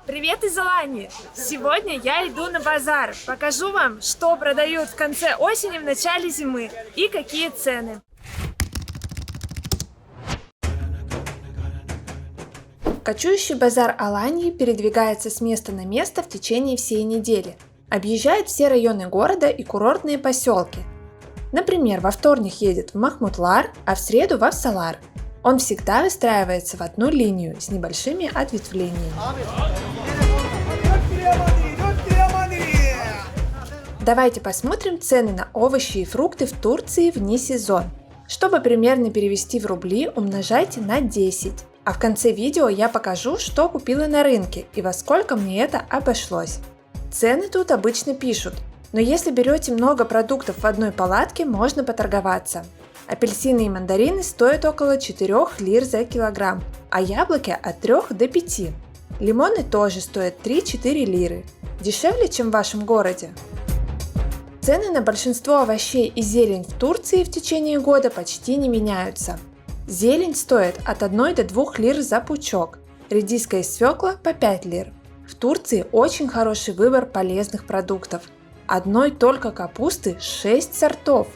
Привет из Алании! Сегодня я иду на базар. Покажу вам, что продают в конце осени, в начале зимы и какие цены. Кочующий базар Алании передвигается с места на место в течение всей недели. Объезжает все районы города и курортные поселки. Например, во вторник едет в Махмутлар, а в среду в Афсалар. Он всегда выстраивается в одну линию с небольшими ответвлениями. Давайте посмотрим цены на овощи и фрукты в Турции вне сезон. Чтобы примерно перевести в рубли, умножайте на 10. А в конце видео я покажу, что купила на рынке и во сколько мне это обошлось. Цены тут обычно пишут, но если берете много продуктов в одной палатке, можно поторговаться. Апельсины и мандарины стоят около 4 лир за килограмм, а яблоки от 3 до 5. Лимоны тоже стоят 3-4 лиры. Дешевле, чем в вашем городе. Цены на большинство овощей и зелень в Турции в течение года почти не меняются. Зелень стоит от 1 до 2 лир за пучок, редиска и свекла по 5 лир. В Турции очень хороший выбор полезных продуктов. Одной только капусты 6 сортов.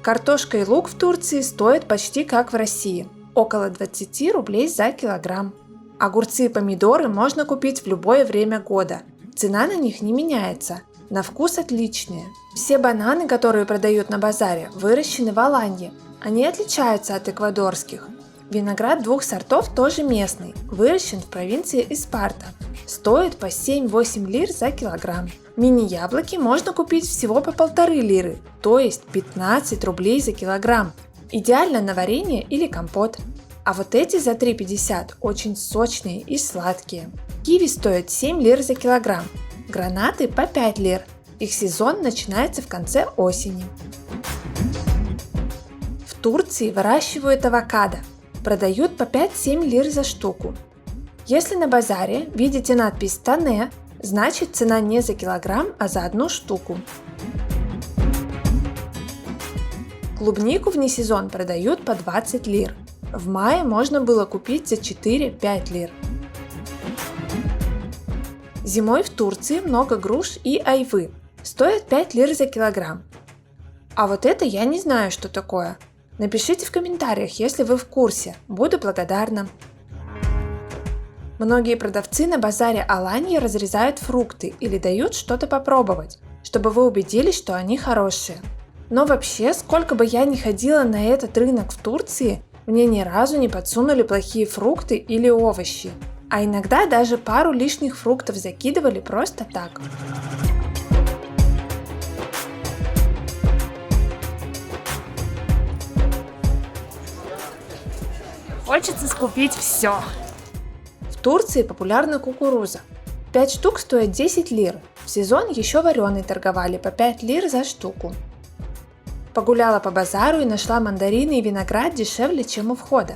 Картошка и лук в Турции стоят почти как в России, около 20 рублей за килограмм. Огурцы и помидоры можно купить в любое время года, цена на них не меняется, на вкус отличные. Все бананы, которые продают на базаре, выращены в Алании, они отличаются от эквадорских. Виноград 2 сортов тоже местный, выращен в провинции Испарта, стоит по 7-8 лир за килограмм. Мини-яблоки можно купить всего по 1,5 лиры, то есть 15 рублей за килограмм. Идеально на варенье или компот. А вот эти за 3,50 очень сочные и сладкие. Киви стоят 7 лир за килограмм. Гранаты по 5 лир. Их сезон начинается в конце осени. В Турции выращивают авокадо. Продают по 5-7 лир за штуку. Если на базаре видите надпись «Тане», значит цена не за килограмм, а за одну штуку. Клубнику вне сезон продают по 20 лир. В мае можно было купить за 4-5 лир. Зимой в Турции много груш и айвы. Стоят 5 лир за килограмм. А вот это я не знаю, что такое. Напишите в комментариях, если вы в курсе. Буду благодарна. Многие продавцы на базаре Алании разрезают фрукты или дают что-то попробовать, чтобы вы убедились, что они хорошие. Но вообще, сколько бы я ни ходила на этот рынок в Турции, мне ни разу не подсунули плохие фрукты или овощи. А иногда даже пару лишних фруктов закидывали просто так. Хочется скупить все. В Турции популярна кукуруза. 5 штук стоят 10 лир. В сезон еще вареной торговали по 5 лир за штуку. Погуляла по базару и нашла мандарины и виноград дешевле, чем у входа.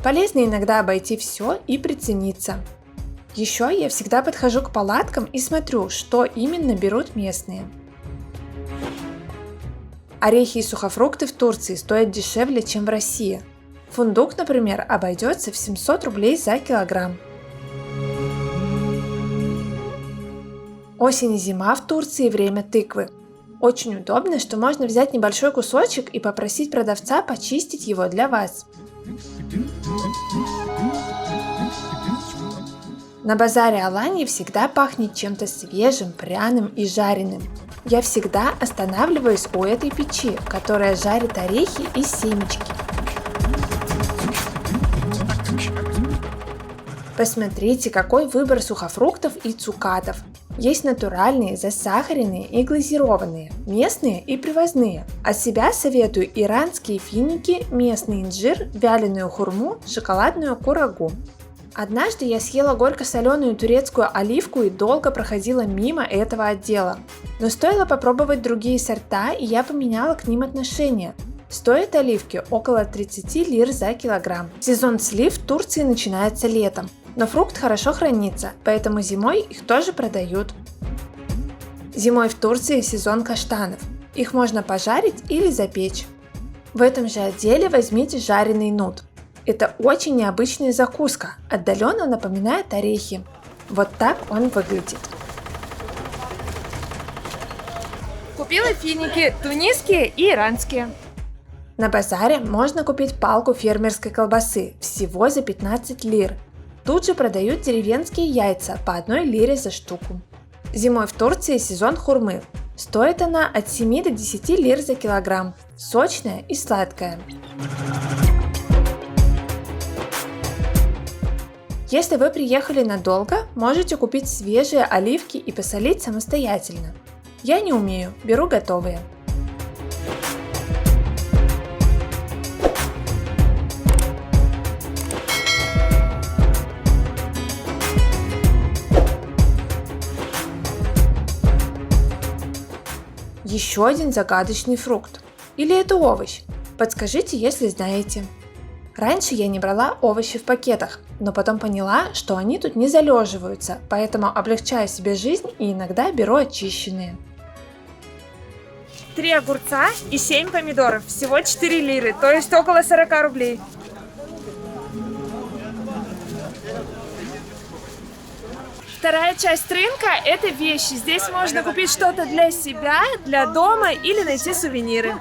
Полезно иногда обойти все и прицениться. Еще я всегда подхожу к палаткам и смотрю, что именно берут местные. Орехи и сухофрукты в Турции стоят дешевле, чем в России. Фундук, например, обойдется в 700 рублей за килограмм. Осень и зима в Турции – время тыквы. Очень удобно, что можно взять небольшой кусочек и попросить продавца почистить его для вас. На базаре Алании всегда пахнет чем-то свежим, пряным и жареным. Я всегда останавливаюсь у этой печи, которая жарит орехи и семечки. Посмотрите, какой выбор сухофруктов и цукатов. Есть натуральные, засахаренные и глазированные, местные и привозные. От себя советую иранские финики, местный инжир, вяленую хурму, шоколадную курагу. Однажды я съела горько-соленую турецкую оливку и долго проходила мимо этого отдела. Но стоило попробовать другие сорта, и я поменяла к ним отношение. Стоят оливки около 30 лир за килограмм. Сезон слив в Турции начинается летом. Но фрукт хорошо хранится, поэтому зимой их тоже продают. Зимой в Турции сезон каштанов. Их можно пожарить или запечь. В этом же отделе возьмите жареный нут. Это очень необычная закуска, отдаленно напоминает орехи. Вот так он выглядит. Купила финики, тунисские и иранские. На базаре можно купить палку фермерской колбасы всего за 15 лир. Тут же продают деревенские яйца по 1 лире за штуку. Зимой в Турции сезон хурмы. Стоит она от 7 до 10 лир за килограмм. Сочная и сладкая. Если вы приехали надолго, можете купить свежие оливки и посолить самостоятельно. Я не умею, беру готовые. Еще один загадочный фрукт. Или это овощ? Подскажите, если знаете. Раньше я не брала овощи в пакетах, но потом поняла, что они тут не залеживаются, поэтому облегчаю себе жизнь и иногда беру очищенные. 3 огурца и 7 помидоров. Всего 4 лиры, то есть около 40 рублей. Вторая часть рынка – это вещи. Здесь можно купить что-то для себя, для дома или найти сувениры.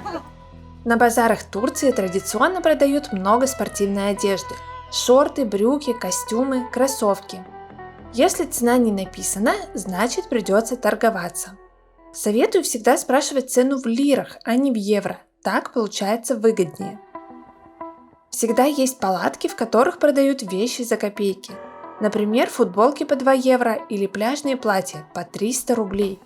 На базарах Турции традиционно продают много спортивной одежды. Шорты, брюки, костюмы, кроссовки. Если цена не написана, значит придется торговаться. Советую всегда спрашивать цену в лирах, а не в евро. Так получается выгоднее. Всегда есть палатки, в которых продают вещи за копейки. Например, футболки по 2 евро или пляжные платья по 300 рублей.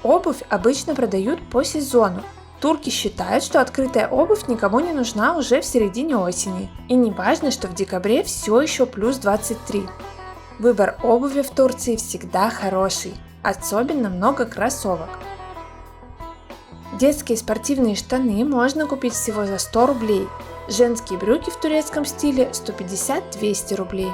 Обувь обычно продают по сезону. Турки считают, что открытая обувь никому не нужна уже в середине осени. И не важно, что в декабре все еще плюс 23. Выбор обуви в Турции всегда хороший. Особенно много кроссовок. Детские спортивные штаны можно купить всего за 100 рублей. Женские брюки в турецком стиле 150-200 рублей.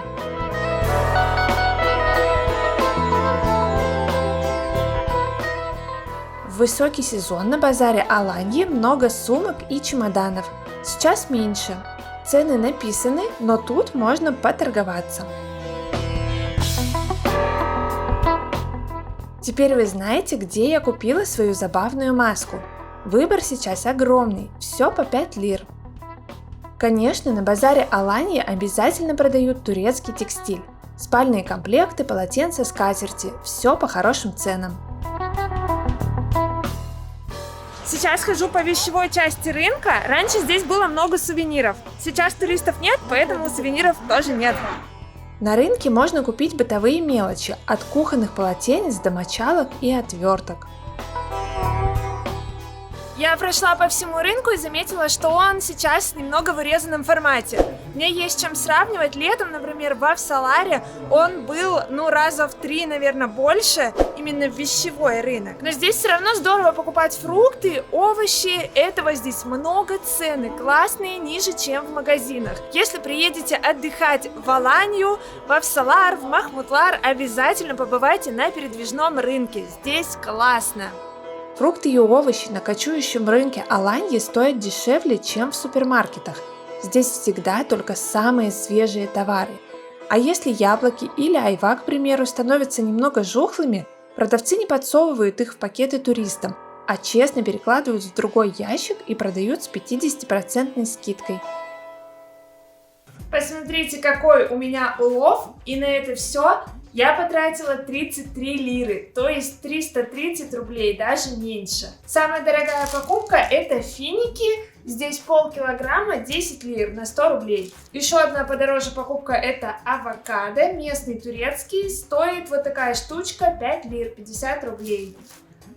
В высокий сезон на базаре Аланьи много сумок и чемоданов. Сейчас меньше. Цены написаны, но тут можно поторговаться. Теперь вы знаете, где я купила свою забавную маску. Выбор сейчас огромный, все по 5 лир. Конечно, на базаре Аланьи обязательно продают турецкий текстиль. Спальные комплекты, полотенца, скатерти, все по хорошим ценам. Сейчас хожу по вещевой части рынка. Раньше здесь было много сувениров. Сейчас туристов нет, поэтому сувениров тоже нет. На рынке можно купить бытовые мелочи, от кухонных полотенец до мочалок и отверток. Я прошла по всему рынку и заметила, что он сейчас немного в урезанном формате. Мне есть чем сравнивать. Летом, например, в Авсаларе он был, раза в 3, наверное, больше, именно вещевой рынок. Но здесь все равно здорово покупать фрукты, овощи. Этого здесь много, цены классные, ниже, чем в магазинах. Если приедете отдыхать в Аланью, в Авсалар, в Махмутлар, обязательно побывайте на передвижном рынке. Здесь классно. Фрукты и овощи на кочующем рынке Аланьи стоят дешевле, чем в супермаркетах. Здесь всегда только самые свежие товары. А если яблоки или айва, к примеру, становятся немного жухлыми, продавцы не подсовывают их в пакеты туристам, а честно перекладывают в другой ящик и продают с 50% скидкой. Посмотрите, какой у меня улов, и на это все я потратила 33 лиры, то есть 330 рублей, даже меньше. Самая дорогая покупка — это финики, здесь полкилограмма 10 лир на 100 рублей. Еще одна подороже покупка — это авокадо, местный турецкий, стоит вот такая штучка 5 лир, 50 рублей.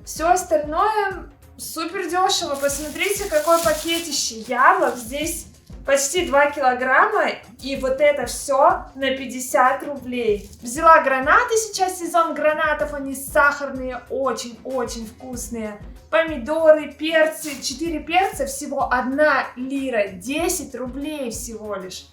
Все остальное супер дешево, посмотрите, какое пакетище яблок, здесь почти 2 килограмма, и вот это все на 50 рублей. Взяла гранаты, сейчас сезон гранатов, они сахарные, очень-очень вкусные. Помидоры, перцы, 4 перца, всего 1 лира, 10 рублей всего лишь.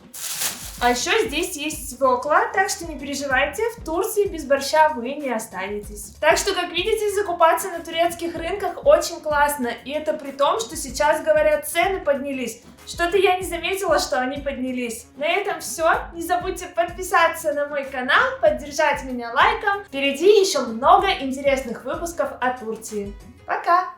А еще здесь есть свекла, так что не переживайте, в Турции без борща вы не останетесь. Так что, как видите, закупаться на турецких рынках очень классно, и это при том, что сейчас, говорят, цены поднялись. Что-то я не заметила, что они поднялись. На этом все. Не забудьте подписаться на мой канал, поддержать меня лайком. Впереди еще много интересных выпусков о Турции. Пока!